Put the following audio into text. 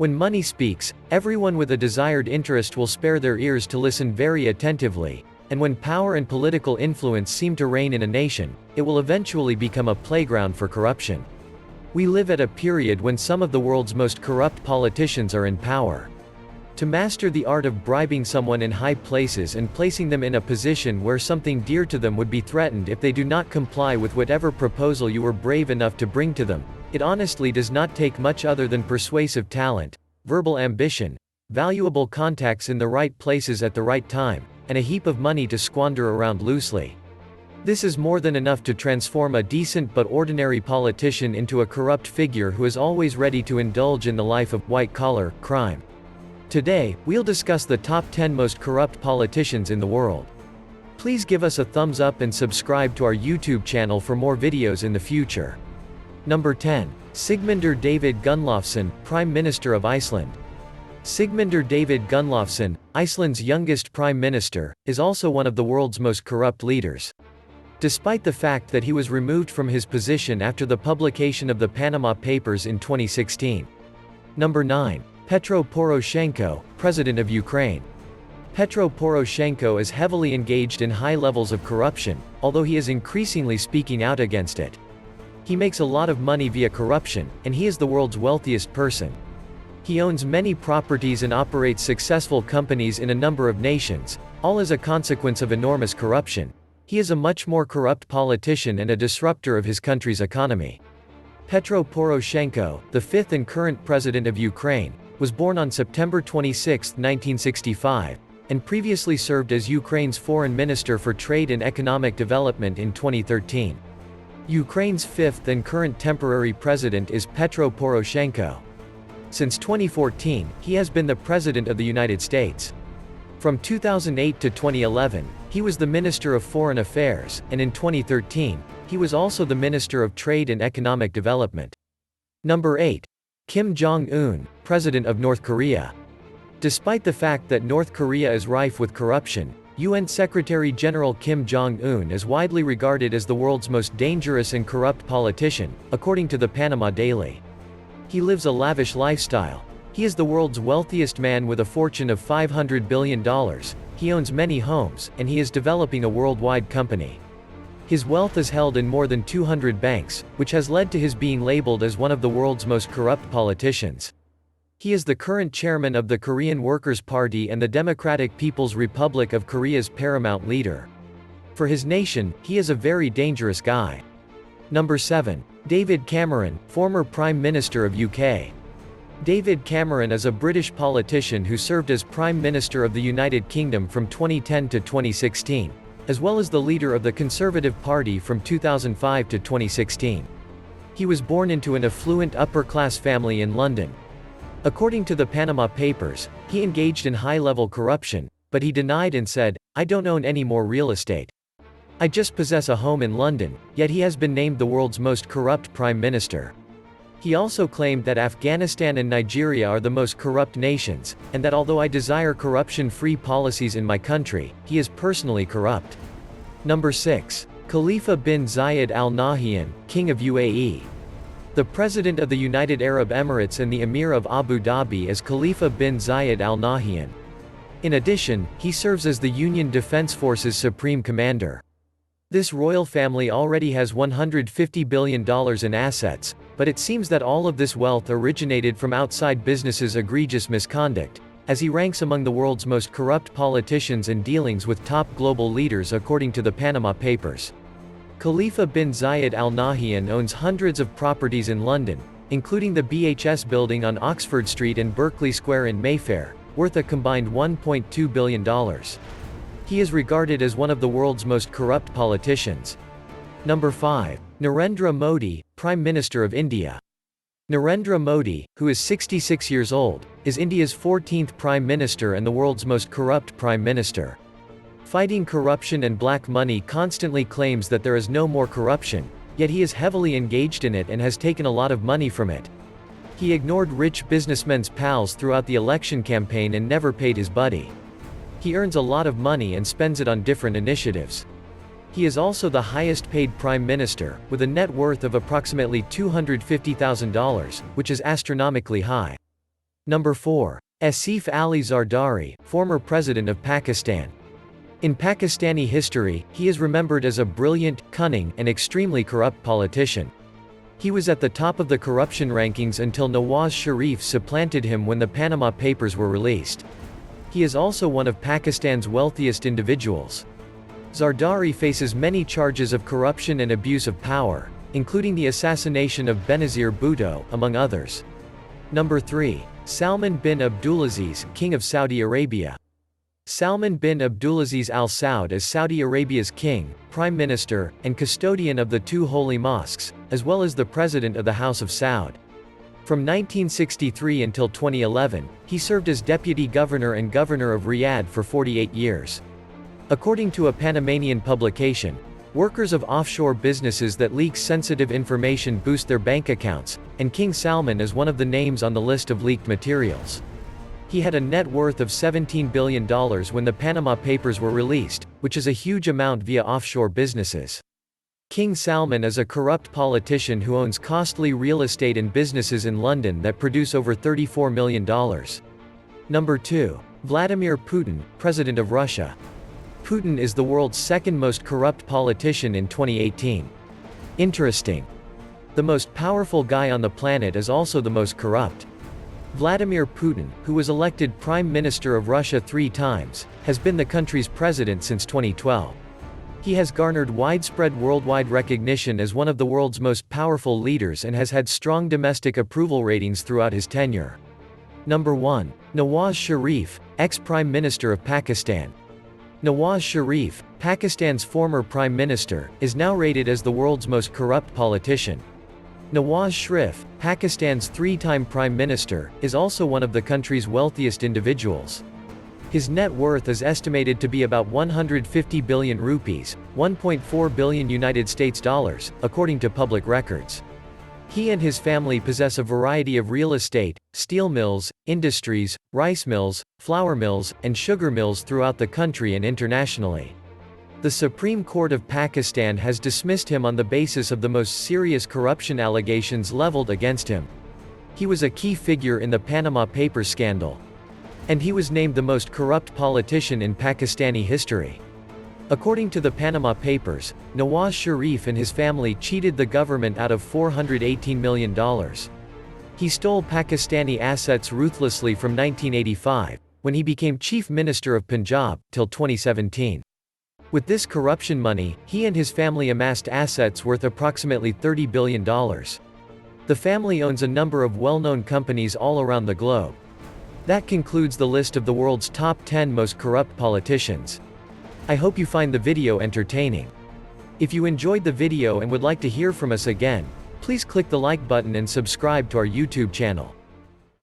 When money speaks, everyone with a desired interest will spare their ears to listen very attentively, and when power and political influence seem to reign in a nation, it will eventually become a playground for corruption. We live at a period when some of the world's most corrupt politicians are in power. To master the art of bribing someone in high places and placing them in a position where something dear to them would be threatened if they do not comply with whatever proposal you were brave enough to bring to them, it honestly does not take much other than persuasive talent, verbal ambition, valuable contacts in the right places at the right time, and a heap of money to squander around loosely. This is more than enough to transform a decent but ordinary politician into a corrupt figure who is always ready to indulge in the life of white-collar crime. Today, we'll discuss the top 10 most corrupt politicians in the world. Please give us a thumbs up and subscribe to our YouTube channel for more videos in the future. Number 10. Sigmundur David Gunnlaugsson, Prime Minister of Iceland. Sigmundur David Gunnlaugsson, Iceland's youngest Prime Minister, is also one of the world's most corrupt leaders. Despite the fact that he was removed from his position after the publication of the Panama Papers in 2016. Number 9. Petro Poroshenko, President of Ukraine. Petro Poroshenko is heavily engaged in high levels of corruption, although he is increasingly speaking out against it. He makes a lot of money via corruption, and he is the world's wealthiest person. He owns many properties and operates successful companies in a number of nations, all as a consequence of enormous corruption. He is a much more corrupt politician and a disruptor of his country's economy. Petro Poroshenko, the fifth and current president of Ukraine, was born on September 26, 1965, and previously served as Ukraine's foreign minister for trade and economic development in 2013. Ukraine's fifth and current temporary president is Petro Poroshenko. Since 2014, he has been the President of the United States. From 2008 to 2011, he was the Minister of Foreign Affairs, and in 2013, he was also the Minister of Trade and Economic Development. Number 8. Kim Jong-un, President of North Korea. Despite the fact that North Korea is rife with corruption, UN Secretary-General Kim Jong-un is widely regarded as the world's most dangerous and corrupt politician, according to the Panama Daily. He lives a lavish lifestyle. He is the world's wealthiest man with a fortune of $500 billion, he owns many homes, and he is developing a worldwide company. His wealth is held in more than 200 banks, which has led to his being labeled as one of the world's most corrupt politicians. He is the current chairman of the Korean Workers' Party and the Democratic People's Republic of Korea's paramount leader. For his nation, he is a very dangerous guy. Number 7. David Cameron, former Prime Minister of UK. David Cameron is a British politician who served as Prime Minister of the United Kingdom from 2010 to 2016. As well as the leader of the Conservative Party from 2005 to 2016. He was born into an affluent upper-class family in London. According to the Panama Papers, he engaged in high-level corruption, but he denied and said, "I don't own any more real estate. I just possess a home in London," yet he has been named the world's most corrupt prime minister. He also claimed that Afghanistan and Nigeria are the most corrupt nations, and that although I desire corruption-free policies in my country, he is personally corrupt. Number 6. Khalifa bin Zayed Al Nahyan, King of UAE. The President of the United Arab Emirates and the Emir of Abu Dhabi is Khalifa bin Zayed Al Nahyan. In addition, he serves as the Union Defense Forces Supreme Commander. This royal family already has $150 billion in assets, but it seems that all of this wealth originated from outside businesses' egregious misconduct, as he ranks among the world's most corrupt politicians and dealings with top global leaders according to the Panama Papers. Khalifa bin Zayed Al Nahyan owns hundreds of properties in London, including the BHS building on Oxford Street and Berkeley Square in Mayfair, worth a combined $1.2 billion. He is regarded as one of the world's most corrupt politicians. Number 5. Narendra Modi, Prime Minister of India. Narendra Modi, who is 66 years old, is India's 14th Prime Minister and the world's most corrupt Prime Minister. Fighting corruption and black money constantly claims that there is no more corruption, yet he is heavily engaged in it and has taken a lot of money from it. He ignored rich businessmen's pals throughout the election campaign and never paid his buddy. He earns a lot of money and spends it on different initiatives. He is also the highest paid prime minister, with a net worth of approximately $250,000, which is astronomically high. Number 4. Asif Ali Zardari, former President of Pakistan. In Pakistani history, he is remembered as a brilliant, cunning, and extremely corrupt politician. He was at the top of the corruption rankings until Nawaz Sharif supplanted him when the Panama Papers were released. He is also one of Pakistan's wealthiest individuals. Zardari faces many charges of corruption and abuse of power, including the assassination of Benazir Bhutto, among others. Number 3. Salman bin Abdulaziz, King of Saudi Arabia. Salman bin Abdulaziz Al Saud is Saudi Arabia's king, prime minister, and custodian of the two holy mosques, as well as the president of the House of Saud. From 1963 until 2011, he served as deputy governor and governor of Riyadh for 48 years. According to a Panamanian publication, workers of offshore businesses that leak sensitive information boost their bank accounts, and King Salman is one of the names on the list of leaked materials. He had a net worth of $17 billion when the Panama Papers were released, which is a huge amount via offshore businesses. King Salman is a corrupt politician who owns costly real estate and businesses in London that produce over $34 million. Number 2. Vladimir Putin, President of Russia. Putin is the world's second most corrupt politician in 2018. Interesting. The most powerful guy on the planet is also the most corrupt. Vladimir Putin, who was elected Prime Minister of Russia 3 times, has been the country's president since 2012. He has garnered widespread worldwide recognition as one of the world's most powerful leaders and has had strong domestic approval ratings throughout his tenure. Number 1. Nawaz Sharif, ex-Prime Minister of Pakistan. Nawaz Sharif, Pakistan's former Prime Minister, is now rated as the world's most corrupt politician. Nawaz Sharif, Pakistan's 3-time Prime Minister, is also one of the country's wealthiest individuals. His net worth is estimated to be about 150 billion rupees, $1.4 billion United States dollars, according to public records. He and his family possess a variety of real estate, steel mills, industries, rice mills, flour mills, and sugar mills throughout the country and internationally. The Supreme Court of Pakistan has dismissed him on the basis of the most serious corruption allegations leveled against him. He was a key figure in the Panama Papers scandal. And he was named the most corrupt politician in Pakistani history. According to the Panama Papers, Nawaz Sharif and his family cheated the government out of $418 million. He stole Pakistani assets ruthlessly from 1985, when he became Chief Minister of Punjab, till 2017. With this corruption money, he and his family amassed assets worth approximately $30 billion. The family owns a number of well-known companies all around the globe. That concludes the list of the world's top 10 most corrupt politicians. I hope you find the video entertaining. If you enjoyed the video and would like to hear from us again, please click the like button and subscribe to our YouTube channel.